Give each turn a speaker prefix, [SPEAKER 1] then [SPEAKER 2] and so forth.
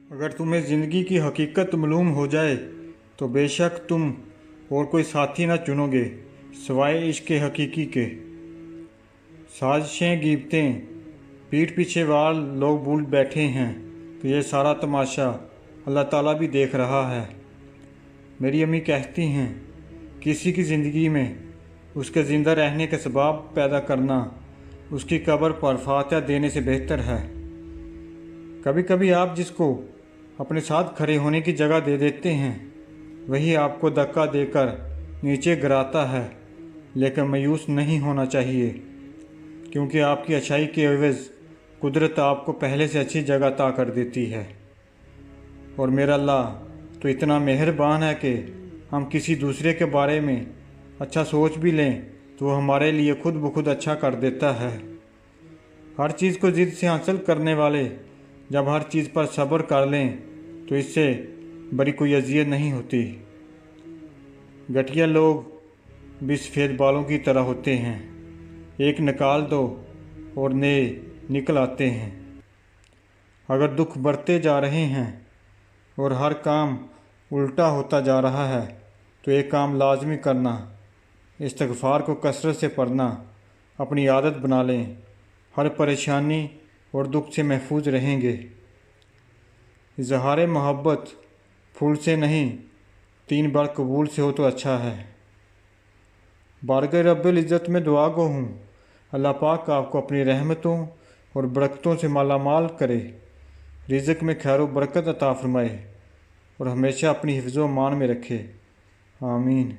[SPEAKER 1] अगर तुम्हें ज़िंदगी की हकीकत मालूम हो जाए तो बेशक तुम और कोई साथी ना चुनोगे सिवाय इश्क हकीकी के। साजिशें गीबतें पीठ पीछे वार लोग भूल बैठे हैं तो ये सारा तमाशा अल्लाह ताला भी देख रहा है। मेरी अम्मी कहती हैं किसी की ज़िंदगी में उसके ज़िंदा रहने के सबब पैदा करना उसकी कब्र पर फातिहा देने से बेहतर है। कभी कभी आप जिसको अपने साथ खड़े होने की जगह दे देते हैं वही आपको धक्का देकर नीचे गिराता है, लेकिन मायूस नहीं होना चाहिए क्योंकि आपकी अच्छाई के एवज़ कुदरत आपको पहले से अच्छी जगह अता कर देती है। और मेरा अल्लाह तो इतना मेहरबान है कि हम किसी दूसरे के बारे में अच्छा सोच भी लें तो वो हमारे लिए खुद ब खुद अच्छा कर देता है। हर चीज़ को ज़िद से हासिल करने वाले जब हर चीज़ पर सब्र कर लें तो इससे बड़ी कोई अज़ियत नहीं होती। घटिया लोग भी सफ़ेद बालों की तरह होते हैं, एक निकाल दो और नए निकल आते हैं। अगर दुख बढ़ते जा रहे हैं और हर काम उल्टा होता जा रहा है तो एक काम लाजमी करना, इस्तिग़फ़ार को कसरत से पढ़ना अपनी आदत बना लें। हर परेशानी और दुख से महफूज रहेंगे। इज़हार मोहब्बत फूल से नहीं 3 बार कबूल से हो तो अच्छा है। बारगाह रब्बुल इज़्ज़त में दुआ गो हूँ अल्लाह पाक आपको अपनी रहमतों और बरकतों से मालामाल करे, रिज़्क़ में खैर व बरकत अता फरमाए और हमेशा अपनी हिफ्ज़ व अमान में रखे। आमीन।